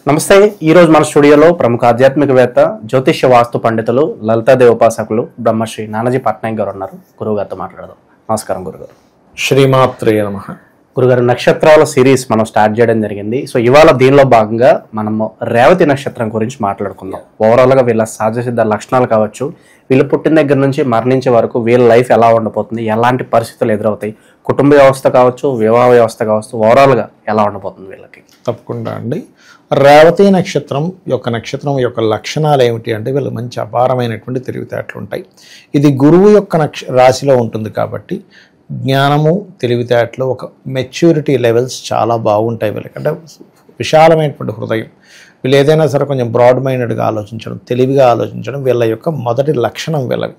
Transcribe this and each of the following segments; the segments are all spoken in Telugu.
నమస్తే. ఈరోజు మన స్టూడియోలో ప్రముఖ ఆధ్యాత్మికవేత్త జ్యోతిష్య వాస్తు పండితులు లలితాదేవి ఉపాసకులు బ్రహ్మశ్రీ నానాజీ పట్నాయక్ గారు ఉన్నారు. గురువు గారితో మాట్లాడదాం. నమస్కారం గురుగారు. శ్రీమాత్రే నమః. గురుగారు, నక్షత్రాల సిరీస్ మనం స్టార్ట్ చేయడం జరిగింది. సో ఇవాళ దీనిలో భాగంగా మనము రేవతి నక్షత్రం గురించి మాట్లాడుకుందాం. ఓవరాల్గా వీళ్ళ సహజ సిద్ధ లక్షణాలు కావచ్చు, వీళ్ళు పుట్టిన దగ్గర నుంచి మరణించే వరకు వీళ్ళ లైఫ్ ఎలా ఉండబోతుంది, ఎలాంటి పరిస్థితులు ఎదురవుతాయి, కుటుంబ వ్యవస్థ కావచ్చు, వివాహ వ్యవస్థ కావచ్చు, ఓవరాల్గా ఎలా ఉండబోతుంది వీళ్ళకి? తప్పకుండా అండి. రేవతి నక్షత్రం యొక్క లక్షణాలు ఏమిటి అంటే, వీళ్ళు మంచి అపారమైనటువంటి తెలివితేటలు ఉంటాయి. ఇది గురువు యొక్క రాశిలో ఉంటుంది కాబట్టి జ్ఞానము, తెలివితేటలు, ఒక మెచ్యూరిటీ లెవెల్స్ చాలా బాగుంటాయి వీళ్ళకి. అంటే విశాలమైనటువంటి హృదయం. వీళ్ళు ఏదైనా సరే కొంచెం బ్రాడ్ మైండెడ్గా ఆలోచించడం, తెలివిగా ఆలోచించడం వీళ్ళ యొక్క మొదటి లక్షణం వీళ్ళవి.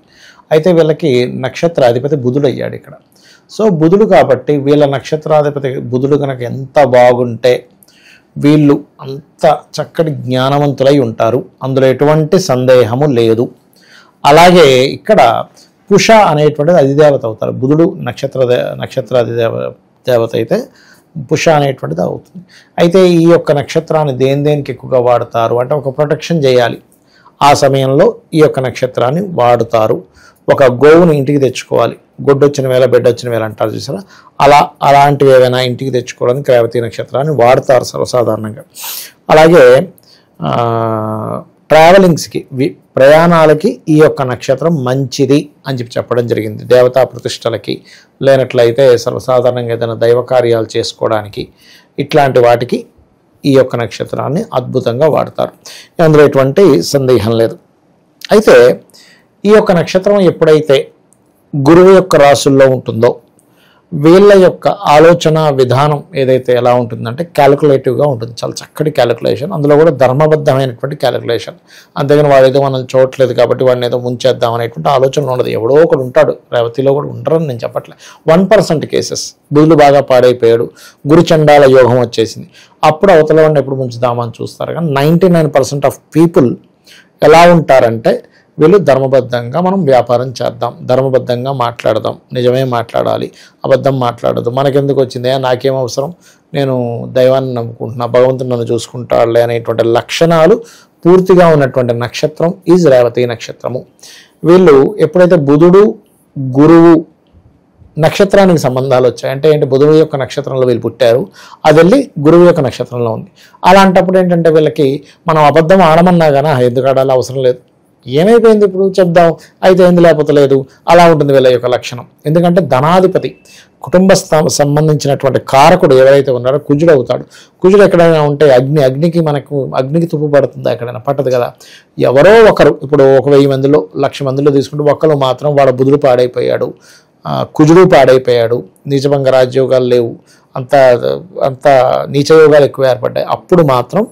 అయితే వీళ్ళకి నక్షత్రాధిపతి బుధుడు అయ్యాడు ఇక్కడ. సో బుధుడు కాబట్టి వీళ్ళ నక్షత్రాధిపతి బుధుడు కనుక ఎంత బాగుంటే వీళ్ళు అంత చక్కటి జ్ఞానవంతులై ఉంటారు. అందులో ఎటువంటి సందేహము లేదు. అలాగే ఇక్కడ కుష అనేటువంటిది అధిదేవత అవుతారు. బుధుడు నక్షత్రాధిదేవత అయితే పుష అనేటువంటిది అవుతుంది. అయితే ఈ యొక్క నక్షత్రాన్ని దేనికి ఎక్కువగా వాడతారు అంటే, ఒక ప్రొటెక్షన్ చేయాలి. ఆ సమయంలో ఈ యొక్క నక్షత్రాన్ని వాడుతారు. ఒక గోవుని ఇంటికి తెచ్చుకోవాలి. గొడ్డొచ్చిన వేళ బెడ్డొచ్చిన వేళ అంటారు చూసారా, అలాంటివి ఏవైనా ఇంటికి తెచ్చుకోవడానికి రేవతి నక్షత్రాన్ని వాడతారు సర్వసాధారణంగా. అలాగే ట్రావెలింగ్స్కి, ప్రయాణాలకి ఈ యొక్క నక్షత్రం మంచిది అని చెప్పడం జరిగింది. దేవతా ప్రతిష్టలకి, లేనట్లయితే సర్వసాధారణంగా ఏదైనా దైవ కార్యాలు చేసుకోవడానికి, ఇట్లాంటి వాటికి ఈ యొక్క నక్షత్రాన్ని అద్భుతంగా వాడతారు. అందులో ఎటువంటి సందేహం లేదు. అయితే ఈ యొక్క నక్షత్రం ఎప్పుడైతే గురువు యొక్క రాశుల్లో ఉంటుందో వీళ్ళ యొక్క ఆలోచన విధానం ఏదైతే ఎలా ఉంటుందంటే క్యాలిక్యులేటివ్గా ఉంటుంది. చాలా చక్కటి క్యాలిక్యులేషన్, అందులో కూడా ధర్మబద్ధమైనటువంటి క్యాలిక్యులేషన్. అంతేగాని వాడు ఏదో మనల్ని చూడట్లేదు కాబట్టి వాడిని ఏదో ముంచేద్దాం అనేటువంటి ఆలోచన ఉండదు. ఎవడో ఒకడు ఉంటాడు, రేవతిలో కూడా ఉండరని నేను చెప్పట్లేదు. 1% కేసెస్. బుధుడు బాగా పాడైపోయాడు, గురుచండాల యోగం వచ్చేసింది, అప్పుడు అవతల వాడిని ఎప్పుడు ముంచుదామని చూస్తారు. కానీ 99% ఆఫ్ పీపుల్ ఎలా ఉంటారంటే, వీళ్ళు ధర్మబద్ధంగా మనం వ్యాపారం చేద్దాం, ధర్మబద్ధంగా మాట్లాడదాం, నిజమే మాట్లాడాలి, అబద్ధం మాట్లాడదు, మనకెందుకు వచ్చిందే, నాకేం అవసరం, నేను దైవాన్ని నమ్ముకుంటున్నా, భగవంతుని నన్ను చూసుకుంటాడులే అనేటువంటి లక్షణాలు పూర్తిగా ఉన్నటువంటి నక్షత్రం ఈజ్ రేవతి నక్షత్రము. వీళ్ళు ఎప్పుడైతే బుధుడు గురువు నక్షత్రానికి సంబంధాలు వచ్చాయి అంటే ఏంటి, బుధుడు యొక్క నక్షత్రంలో వీళ్ళు పుట్టారు, అది వెళ్ళి గురువు యొక్క నక్షత్రంలో ఉంది. అలాంటప్పుడు ఏంటంటే వీళ్ళకి మనం అబద్ధం ఆడమన్నా కానీ ఎందుకు ఆడాలి, అవసరం లేదు, ఏమైపోయింది ఇప్పుడు చెప్దాం, అయితే ఏంది లేకపోతే లేదు, అలా ఉంటుంది వీళ్ళ యొక్క లక్షణం. ఎందుకంటే ధనాధిపతి, కుటుంబ సంబంధించినటువంటి కారకుడు ఎవరైతే ఉన్నారో కుజుడు అవుతాడు. కుజుడు ఎక్కడైనా ఉంటే అగ్నికి తుప్పు పడుతుందా, ఎక్కడైనా పట్టదు కదా. ఎవరో ఒకరు, ఇప్పుడు 1000 మందిలో 1,00,000 మందిలో తీసుకుంటే ఒక్కరు మాత్రం వాడు బుధుడు పాడైపోయాడు, కుజుడు పాడైపోయాడు, నీచభంగ రాజ్యోగాలు లేవు, అంత నీచయోగాలు ఎక్కువ ఏర్పడ్డాయి, అప్పుడు మాత్రం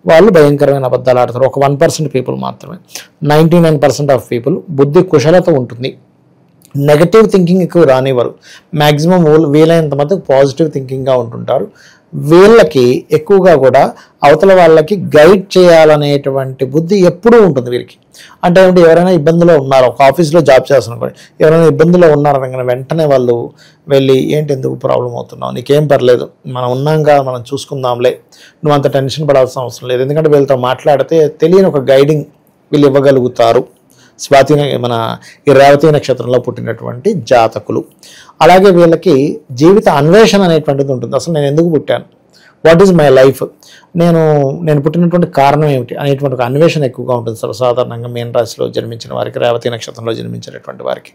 వాళ్ళు భయంకరమైన అబద్ధాలు ఆడతారు. ఒక 1% పీపుల్ మాత్రమే. 99% ఆఫ్ పీపుల్ బుద్ధి కుశలత ఉంటుంది, నెగటివ్ థింకింగ్ ఎక్కువ రానివ్వరు. మ్యాక్సిమం వీలైనంత మటుకు పాజిటివ్ థింకింగ్గా ఉంటుంటారు. వీళ్ళకి ఎక్కువగా కూడా అవతల వాళ్ళకి గైడ్ చేయాలనేటువంటి బుద్ధి ఎప్పుడూ ఉంటుంది వీరికి. అంటే ఏమిటి, ఎవరైనా ఇబ్బందిలో ఉన్నారు, ఒక ఆఫీస్లో జాబ్ చేస్తున్నారు, ఎవరైనా ఇబ్బందిలో ఉన్నారనగానే వెంటనే వాళ్ళు వెళ్ళి, ఏంటి ఎందుకు ప్రాబ్లం అవుతున్నావు, నీకేం పర్లేదు, మనం ఉన్నాంగా, మనం చూసుకుందాంలే, నువ్వు అంత టెన్షన్ పడాల్సిన అవసరం లేదు. ఎందుకంటే వీళ్ళతో మాట్లాడితే తెలియని ఒక గైడింగ్ వీళ్ళు ఇవ్వగలుగుతారు మన ఈ రేవతి నక్షత్రంలో పుట్టినటువంటి జాతకులు. అలాగే వీళ్ళకి జీవిత అన్వేషణ అనేటువంటిది ఉంటుంది. అసలు నేను ఎందుకు పుట్టాను, వాట్ ఈజ్ మై లైఫ్, నేను పుట్టినటువంటి కారణం ఏమిటి అనేటువంటి ఒక అన్వేషణ ఎక్కువగా ఉంటుంది సర్వసాధారణంగా మీన రాశిలో జన్మించిన వారికి, రేవతి నక్షత్రంలో జన్మించినటువంటి వారికి.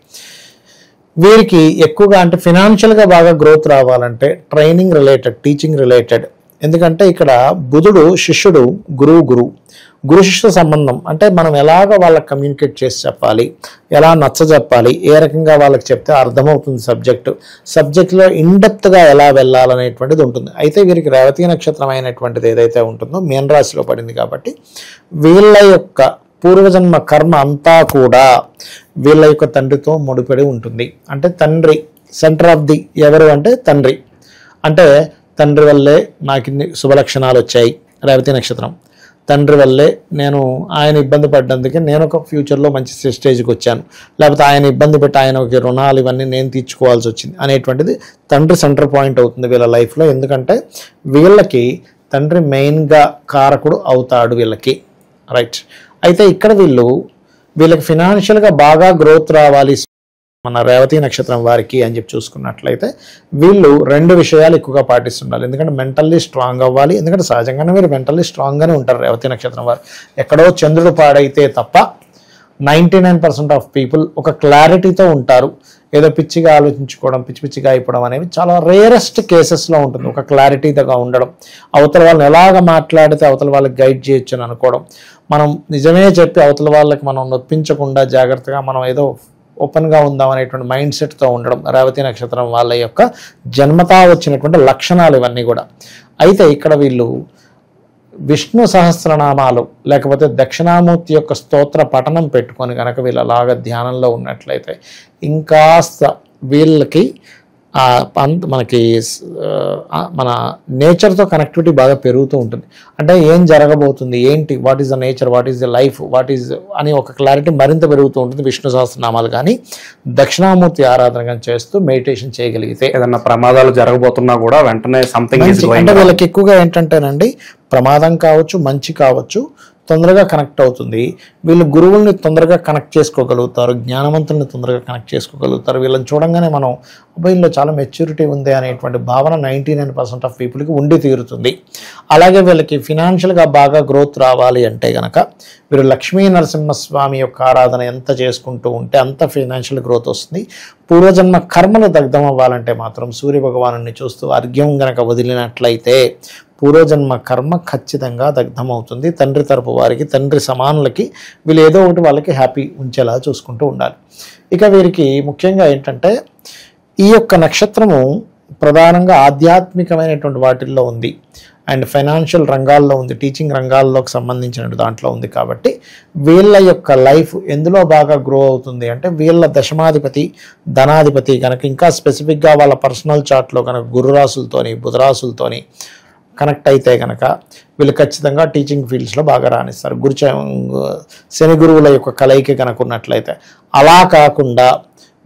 వీరికి ఎక్కువగా అంటే ఫినాన్షియల్గా బాగా గ్రోత్ రావాలంటే ట్రైనింగ్ రిలేటెడ్, టీచింగ్ రిలేటెడ్. ఎందుకంటే ఇక్కడ బుధుడు శిష్యుడు, గురు శిష్యుల సంబంధం. అంటే మనం ఎలాగ వాళ్ళకి కమ్యూనికేట్ చేసి చెప్పాలి, ఎలా నచ్చజెప్పాలి, ఏ రకంగా వాళ్ళకి చెప్తే అర్థమవుతుంది సబ్జెక్ట్లో ఇన్డెప్త్గా ఎలా వెళ్ళాలనేటువంటిది ఉంటుంది. అయితే వీరికి రేవతి నక్షత్రం అయినటువంటిది ఏదైతే ఉంటుందో మీన రాశిలో పడింది కాబట్టి వీళ్ళ యొక్క పూర్వజన్మ కర్మ అంతా కూడా వీళ్ళ యొక్క తండ్రితో ముడిపడి ఉంటుంది. అంటే తండ్రి సెంటర్ ఆఫ్ ది ఎవరు అంటే తండ్రి. అంటే తండ్రి వల్లే నాకు ఇన్ని శుభలక్షణాలు వచ్చాయి, రేవతి నక్షత్రం. తండ్రి వల్లే నేను ఆయన ఇబ్బంది పడ్డందుకే నేను ఒక ఫ్యూచర్లో మంచి స్టేజ్కి వచ్చాను, లేకపోతే ఆయన ఇబ్బంది పెట్టి ఆయన ఒక రుణాలు ఇవన్నీ నేను తీర్చుకోవాల్సి వచ్చింది అనేటువంటిది తండ్రి సెంటర్ పాయింట్ అవుతుంది వీళ్ళ లైఫ్లో. ఎందుకంటే వీళ్ళకి తండ్రి మెయిన్గా కారకుడు అవుతాడు వీళ్ళకి, రైట్. అయితే ఇక్కడ వీళ్ళకి ఫినాన్షియల్గా బాగా గ్రోత్ రావాలి మన రేవతి నక్షత్రం వారికి అని చెప్పి చూసుకున్నట్లయితే వీళ్ళు 2 విషయాలు ఎక్కువగా పాటిస్తుండాలి. ఎందుకంటే మెంటల్లీ స్ట్రాంగ్ అవ్వాలి. ఎందుకంటే సహజంగానే మీరు మెంటల్లీ స్ట్రాంగ్గానే ఉంటారు రేవతి నక్షత్రం వారు. ఎక్కడో చంద్రుడు పాడైతే తప్ప 99% ఆఫ్ పీపుల్ ఒక క్లారిటీతో ఉంటారు. ఏదో పిచ్చిగా ఆలోచించుకోవడం, పిచ్చిగా అయిపోవడం అనేవి చాలా రేరెస్ట్ కేసెస్లో ఉంటుంది. ఒక క్లారిటీగా ఉండడం, అవతల వాళ్ళని ఎలాగ మాట్లాడితే అవతల వాళ్ళకి గైడ్ చేయొచ్చు అని అనుకోవడం, మనం నిజమే చెప్పి అవతల వాళ్ళకి మనం నొప్పించకుండా జాగ్రత్తగా మనం ఏదో ఓపెన్గా ఉందాం అనేటువంటి మైండ్ సెట్తో ఉండడం రేవతి నక్షత్రం వాళ్ళ యొక్క జన్మతా వచ్చినటువంటి లక్షణాలు ఇవన్నీ కూడా. అయితే ఇక్కడ వీళ్ళు విష్ణు సహస్రనామాలు లేకపోతే దక్షిణామూర్తి యొక్క స్తోత్ర పఠనం పెట్టుకొని కనుక వీళ్ళు అలాగా ధ్యానంలో ఉన్నట్లయితే ఇంకాస్త వీళ్ళకి మనకి మన నేచర్తో కనెక్టివిటీ బాగా పెరుగుతూ ఉంటుంది. అంటే ఏం జరగబోతుంది, ఏంటి, what is the nature, what is the life, what is అని ఒక క్లారిటీ మరింత పెరుగుతూ ఉంటుంది విష్ణు సహస్రనామాలు కానీ దక్షిణామూర్తి ఆరాధన కానీ చేస్తూ మెడిటేషన్ చేయగలిగితే. ఏదన్నా ప్రమాదాలు జరగబోతున్నా కూడా వెంటనే సంథింగ్ అంటే వీళ్ళకి ఎక్కువగా ఏంటంటేనండి ప్రమాదం కావచ్చు, మంచి కావచ్చు, తొందరగా కనెక్ట్ అవుతుంది. వీళ్ళు గురువుల్ని తొందరగా కనెక్ట్ చేసుకోగలుగుతారు, జ్ఞానవంతుల్ని తొందరగా కనెక్ట్ చేసుకోగలుగుతారు. వీళ్ళని చూడంగానే మనం వీళ్ళలో చాలా మెచ్యూరిటీ ఉంది అనేటువంటి భావన 99% ఆఫ్ పీపుల్కి ఉండి తీరుతుంది. అలాగే వీళ్ళకి ఫినాన్షియల్గా బాగా గ్రోత్ రావాలి అంటే కనుక వీరు లక్ష్మీ నరసింహస్వామి యొక్క ఆరాధన ఎంత చేసుకుంటూ ఉంటే అంత ఫైనాన్షియల్ గ్రోత్ వస్తుంది. పూర్వజన్మ కర్మలు దగ్ధం అవ్వాలంటే మాత్రం సూర్యభగవాను చూస్తూ అర్ఘ్యం గనక వదిలినట్లయితే పూర్వజన్మ కర్మ ఖచ్చితంగా దగ్ధమవుతుంది. తండ్రి తరపు వారికి, తండ్రి సమానులకి వీళ్ళు ఏదో ఒకటి వాళ్ళకి హ్యాపీ ఉంచేలా చూసుకుంటూ ఉండాలి. ఇక వీరికి ముఖ్యంగా ఏంటంటే ఈ యొక్క నక్షత్రము ప్రధానంగా ఆధ్యాత్మికమైనటువంటి వాటిల్లో ఉంది అండ్ ఫైనాన్షియల్ రంగాల్లో ఉంది, టీచింగ్ రంగాల్లోకి సంబంధించిన దాంట్లో ఉంది. కాబట్టి వీళ్ళ యొక్క లైఫ్ ఎందులో బాగా గ్రో అవుతుంది అంటే వీళ్ళ దశమాధిపతి, ధనాధిపతి కనుక ఇంకా స్పెసిఫిక్గా వాళ్ళ పర్సనల్ చార్ట్లో కనుక గురురాశులతోని, బుధరాశులతోని కనెక్ట్ అయితే కనుక వీళ్ళు ఖచ్చితంగా టీచింగ్ ఫీల్డ్స్లో బాగా రాణిస్తారు. శని గురువుల యొక్క కలయిక కనుక ఉన్నట్లయితే. అలా కాకుండా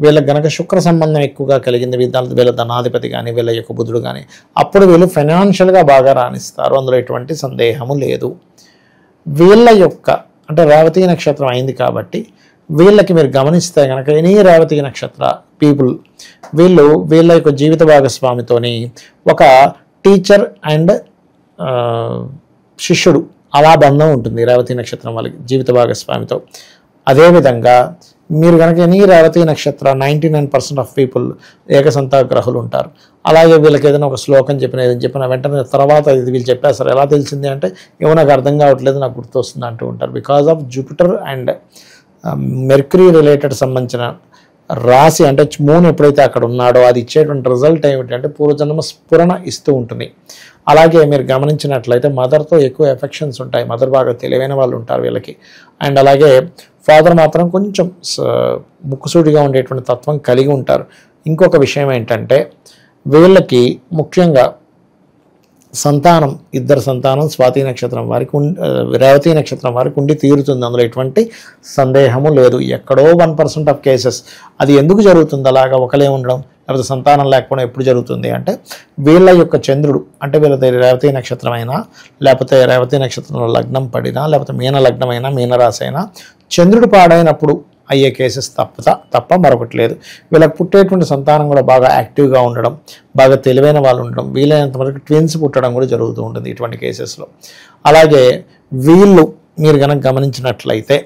వీళ్ళకి గనక శుక్ర సంబంధం ఎక్కువగా కలిగింది, వీళ్ళ ధనాధిపతి కానీ వీళ్ళ యొక్క బుధుడు కానీ, అప్పుడు వీళ్ళు ఫైనాన్షియల్గా బాగా రాణిస్తారు. అందులో ఎటువంటి సందేహము లేదు. వీళ్ళ యొక్క అంటే రేవతి నక్షత్రం అయింది కాబట్టి వీళ్ళకి మీరు గమనిస్తే కనుక ఎనీ రేవతి నక్షత్ర పీపుల్ వీళ్ళ యొక్క జీవిత భాగస్వామితోని ఒక టీచర్ అండ్ శిష్యుడు అలా బంధం ఉంటుంది రేవతి నక్షత్రం వాళ్ళకి జీవిత భాగస్వామితో. అదేవిధంగా మీరు కనుక ఎనీ రేవతి నక్షత్ర 99% ఆఫ్ పీపుల్ ఏకసంతాగ్రహులు ఉంటారు. అలాగే వీళ్ళకి ఏదైనా ఒక శ్లోకం చెప్పిన వెంటనే తర్వాత ఇది వీళ్ళు చెప్పేస్తారు. ఎలా తెలిసింది అంటే ఏమో నాకు అర్థం కావట్లేదు, నాకు గుర్తొస్తుంది అంటూ ఉంటారు. Because of Jupiter and mercury related సంబంధించిన రాశి అంటే మూన్ ఎప్పుడైతే అక్కడ ఉన్నాడో అది ఇచ్చేటువంటి రిజల్ట్ ఏమిటంటే పూర్వజన్మ స్ఫురణ ఇస్తూ ఉంటుంది. అలాగే మీరు గమనించినట్లయితే మదర్తో ఎక్కువ ఎఫెక్షన్స్ ఉంటాయి. మదర్ బాగా తెలివైన వాళ్ళు ఉంటారు వీళ్ళకి. అండ్ అలాగే ఫాదర్ మాత్రం కొంచెం ముక్కుసూటిగా ఉండేటువంటి తత్వం కలిగి ఉంటారు. ఇంకొక విషయం ఏంటంటే వీళ్ళకి ముఖ్యంగా సంతానం, ఇద్దరు సంతానం స్వాతి నక్షత్రం వారికి రేవతి నక్షత్రం వారికి ఉండి తీరుతుంది. అందులో ఎటువంటి సందేహము లేదు. ఎక్కడో 1% ఆఫ్ కేసెస్ అది ఎందుకు జరుగుతుంది అలాగా ఒకలే ఉండడం లేకపోతే సంతానం లేకపోవడం ఎప్పుడు జరుగుతుంది అంటే వీళ్ళ యొక్క చంద్రుడు అంటే వీళ్ళ రేవతి నక్షత్రం అయినా లేకపోతే రేవతి నక్షత్రంలో లగ్నం పడినా లేకపోతే మీన లగ్నం అయినా మీనరాశి అయినా చంద్రుడు పాడైనప్పుడు అయ్యే కేసెస్ తప్ప మరొకటి లేదు. వీళ్ళకి పుట్టేటువంటి సంతానం కూడా బాగా యాక్టివ్గా ఉండడం, బాగా తెలివైన వాళ్ళు ఉండడం, వీలైనంత వరకు ట్విన్స్ పుట్టడం కూడా జరుగుతూ ఉంటుంది ఇటువంటి కేసెస్లో. అలాగే వీళ్ళు మీరు కనుక గమనించినట్లయితే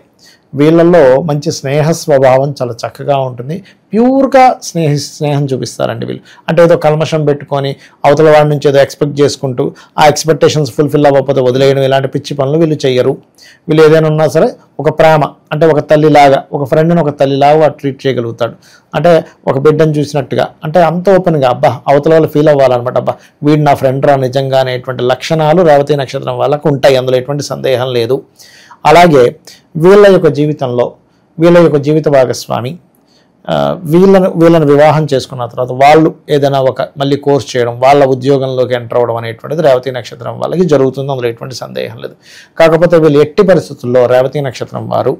వీళ్ళల్లో మంచి స్నేహ స్వభావం చాలా చక్కగా ఉంటుంది. ప్యూర్గా స్నేహం చూపిస్తారండి వీళ్ళు. అంటే ఏదో కల్మషం పెట్టుకొని అవతల వాడి నుంచి ఏదో ఎక్స్పెక్ట్ చేసుకుంటూ ఆ ఎక్స్పెక్టేషన్స్ ఫుల్ఫిల్ అవ్వకపోతే వదిలేయడం ఇలాంటి పిచ్చి పనులు వీళ్ళు చెయ్యరు. వీళ్ళు ఏదైనా ఉన్నా సరే ఒక ప్రేమ అంటే ఒక తల్లిలాగా, ఒక ఫ్రెండ్ని ఒక తల్లిలాగా వాడు ట్రీట్ చేయగలుగుతాడు. అంటే ఒక బిడ్డను చూసినట్టుగా, అంటే అంత ఓపెన్గా అబ్బా అవతల వాళ్ళు ఫీల్ అవ్వాలన్నమాట. అబ్బా వీడు నా ఫ్రెండ్ రా నిజంగా అనేటువంటి లక్షణాలు రేవతి నక్షత్రం వాళ్ళకు ఉంటాయి. అందులో ఎటువంటి సందేహం లేదు. అలాగే వీళ్ళ యొక్క జీవితంలో వీళ్ళ యొక్క జీవిత భాగస్వామి వీళ్ళని వివాహం చేసుకున్న తర్వాత వాళ్ళు ఏదైనా ఒక మళ్ళీ కోర్స్ చేయడం, వాళ్ళ ఉద్యోగంలోకి ఎంటర్ అవ్వడం అనేటువంటిది రేవతి నక్షత్రం వాళ్ళకి జరుగుతుంది. అందులో ఎటువంటి సందేహం లేదు. కాకపోతే వీళ్ళు ఎట్టి పరిస్థితుల్లో రేవతి నక్షత్రం వారు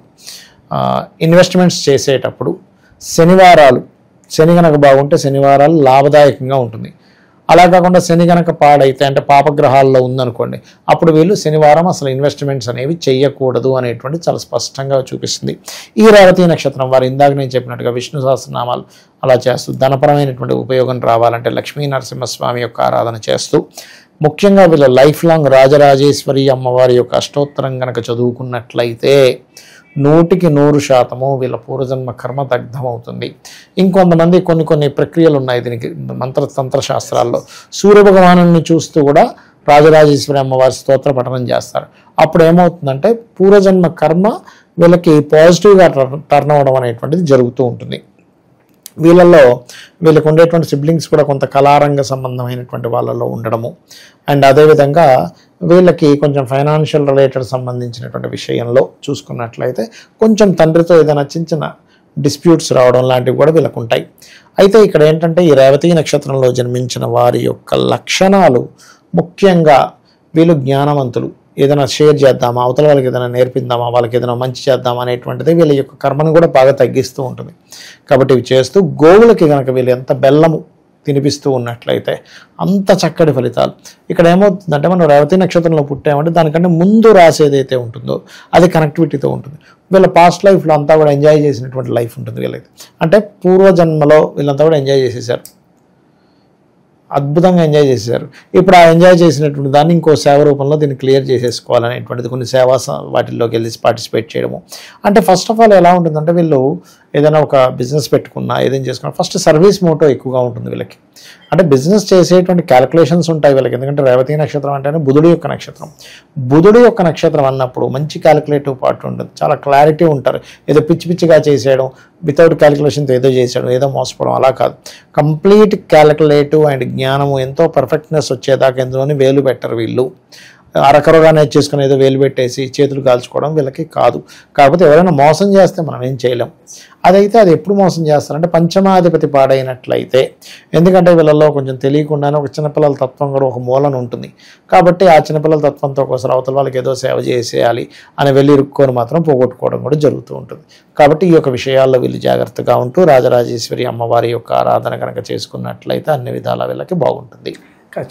ఇన్వెస్ట్మెంట్స్ చేసేటప్పుడు శని కనుక బాగుంటే శనివారాలు లాభదాయకంగా ఉంటుంది. అలా కాకుండా శని కనుక పాడైతే అంటే పాపగ్రహాల్లో ఉందనుకోండి, అప్పుడు వీళ్ళు శనివారం అసలు ఇన్వెస్ట్మెంట్స్ అనేవి చేయకూడదు అనేటువంటి చాలా స్పష్టంగా చూపిస్తుంది. ఈ రేవతి నక్షత్రం వారు ఇందాక నేను చెప్పినట్టుగా విష్ణు సహస్రనామాలు అలా చేస్తూ ధనపరమైనటువంటి ఉపయోగం రావాలంటే లక్ష్మీ నరసింహస్వామి యొక్క ఆరాధన చేస్తూ, ముఖ్యంగా వీళ్ళ లైఫ్ లాంగ్ రాజరాజేశ్వరి అమ్మవారి యొక్క అష్టోత్తరం కనుక చదువుకున్నట్లయితే 100% వీళ్ళ పూర్వజన్మ కర్మ దగ్ధమవుతుంది. ఇంకొంతమంది కొన్ని ప్రక్రియలు ఉన్నాయి దీనికి మంత్రతంత్ర శాస్త్రాల్లో. సూర్యభగవాను చూస్తూ కూడా రాజరాజేశ్వరి అమ్మవారి స్తోత్ర పఠనం చేస్తారు. అప్పుడు ఏమవుతుందంటే పూర్వజన్మ కర్మ వీళ్ళకి పాజిటివ్గా టర్న్ అవ్వడం అనేటువంటిది జరుగుతూ ఉంటుంది. వీళ్ళకు ఉండేటువంటి సిబ్లింగ్స్ కూడా కొంత కళారంగ సంబంధమైనటువంటి వాళ్ళలో ఉండడము, అండ్ అదేవిధంగా వీళ్ళకి కొంచెం ఫైనాన్షియల్ రిలేటెడ్ సంబంధించినటువంటి విషయంలో చూసుకున్నట్లయితే కొంచెం తండ్రితో ఏదైనా చిన్న డిస్ప్యూట్స్ రావడం లాంటివి కూడా వీళ్ళకు ఉంటాయి. అయితే ఇక్కడ ఏంటంటే ఈ రేవతి నక్షత్రంలో జన్మించిన వారి యొక్క లక్షణాలు ముఖ్యంగా వీళ్ళు జ్ఞానవంతులు, ఏదైనా షేర్ చేద్దామా, అవతల వాళ్ళకి ఏదైనా నేర్పిద్దామా, వాళ్ళకి ఏదైనా మంచి చేద్దామా అనేటువంటిది వీళ్ళ యొక్క కర్మను కూడా బాగా తగ్గిస్తూ ఉంటుంది. కాబట్టి ఇవి చేస్తూ గోవులకి కనుక వీళ్ళు ఎంత బెల్లము తినిపిస్తూ ఉన్నట్లయితే అంత చక్కటి ఫలితాలు. ఇక్కడ ఏమవుతుందంటే మనం రేవతి నక్షత్రంలో పుట్టామంటే దానికంటే ముందు రాసేదైతే ఉంటుందో అది కనెక్టివిటీతో ఉంటుంది. వీళ్ళ పాస్ట్ లైఫ్లో అంతా కూడా ఎంజాయ్ చేసినటువంటి లైఫ్ ఉంటుంది వీళ్ళకి. అంటే పూర్వజన్మలో వీళ్ళంతా కూడా ఎంజాయ్ చేసేసారు, అద్భుతంగా ఎంజాయ్ చేశారు. ఇప్పుడు ఆ ఎంజాయ్ చేసినటువంటి దాన్ని ఇంకో సేవ రూపంలో దీన్ని క్లియర్ చేసేసుకోవాలనేటువంటిది కొన్ని సేవా వాటిల్లోకి వెళ్ళి పార్టిసిపేట్ చేయడము. అంటే ఫస్ట్ ఆఫ్ ఆల్ ఎలా ఉంటుందంటే వీళ్ళు ఏదైనా ఒక బిజినెస్ పెట్టుకున్నా ఏదైనా చేసుకున్నా ఫస్ట్ సర్వీస్ మోటో ఎక్కువగా ఉంటుంది వీళ్ళకి. అంటే బిజినెస్ చేసేటువంటి క్యాలిక్యులేషన్స్ ఉంటాయి వీళ్ళకి. ఎందుకంటే రేవతి నక్షత్రం అంటేనే బుధుడి యొక్క నక్షత్రం. బుధుడి యొక్క నక్షత్రం అన్నప్పుడు మంచి క్యాలిక్యులేటివ్ పార్ట్ ఉంటుంది, చాలా క్లారిటీ ఉంటారు. ఏదో పిచ్చిగా చేసేయడం, వితౌట్ క్యాలిక్యులేషన్తో ఏదో చేసేయడం, ఏదో మోసపోవడం అలా కాదు. కంప్లీట్ క్యాలిక్యులేటివ్ అండ్ జ్ఞానము ఎంతో పర్ఫెక్ట్నెస్ వచ్చేదాకా ఎందులోని వేలు పెట్టరు వీళ్ళు. అరకరగా నేర్చేసుకుని ఏదో వేలు పెట్టేసి చేతులు కాల్చుకోవడం వీళ్ళకి కాదు. కాకపోతే ఎవరైనా మోసం చేస్తే మనం ఏం చేయలేం. అదైతే అది ఎప్పుడు మోసం చేస్తారంటే పంచమాధిపతి పాడైనట్లయితే. ఎందుకంటే వీళ్ళలో కొంచెం తెలియకుండానే ఒక చిన్నపిల్లల తత్వం కూడా ఒక మూలన ఉంటుంది. కాబట్టి ఆ చిన్నపిల్లల తత్వంతో కోసం అవతల వాళ్ళకి ఏదో సేవ చేసేయాలి అని వెళ్ళి ఇరుక్కొని మాత్రం పోగొట్టుకోవడం కూడా జరుగుతూ ఉంటుంది. కాబట్టి ఈ యొక్క విషయాల్లో వీళ్ళు జాగ్రత్తగా ఉంటూ రాజరాజేశ్వరి అమ్మవారి యొక్క ఆరాధన కనుక చేసుకున్నట్లయితే అన్ని విధాల వీళ్ళకి బాగుంటుంది.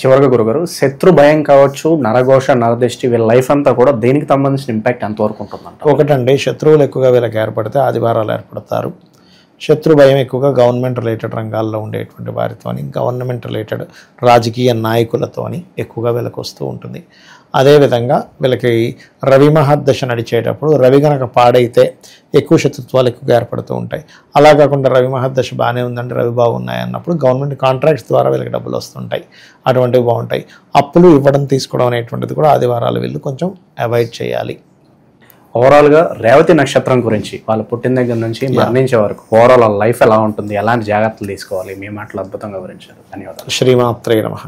చివరిగా గురుగారు, శత్రు భయం కావచ్చు, నరఘోష, నరదృష్టి వీళ్ళ లైఫ్ అంతా కూడా దేనికి సంబంధించిన ఇంపాక్ట్ ఎంతవరకు ఉంటుందంట? ఒకటండి, శత్రువులు ఎక్కువగా వీళ్ళకి ఏర్పడితే ఆదివారాలు ఏర్పడతారు. శత్రు భయం ఎక్కువగా గవర్నమెంట్ రిలేటెడ్ రంగాల్లో ఉండేటువంటి వారితోని, గవర్నమెంట్ రిలేటెడ్ రాజకీయ నాయకులతోని ఎక్కువగా వీళ్ళకి వస్తూ ఉంటుంది. అదేవిధంగా వీళ్ళకి రవి మహర్దశ నడిచేటప్పుడు రవి కనుక పాడైతే ఎక్కువ శత్రుత్వాలు ఎక్కువగా ఏర్పడుతూ ఉంటాయి. అలా కాకుండా రవి మహర్దశ బాగానే ఉందంటే రవి బాగున్నాయి అన్నప్పుడు గవర్నమెంట్ కాంట్రాక్ట్స్ ద్వారా వీళ్ళకి డబ్బులు వస్తుంటాయి, అటువంటివి బాగుంటాయి. అప్పులు ఇవ్వడం తీసుకోవడం అనేటువంటిది కూడా ఆదివారాలు వీళ్ళు కొంచెం అవాయిడ్ చేయాలి. ఓవరాల్గా రేవతి నక్షత్రం గురించి వాళ్ళు పుట్టిన దగ్గర నుంచి మరణించే వరకు ఓవరాల్ లైఫ్ ఎలా ఉంటుంది, ఎలాంటి జాగ్రత్తలు తీసుకోవాలి, మీ మాటలు అద్భుతంగా వివరించారు. ధన్యవాదాలు. శ్రీమాత్రే నమః.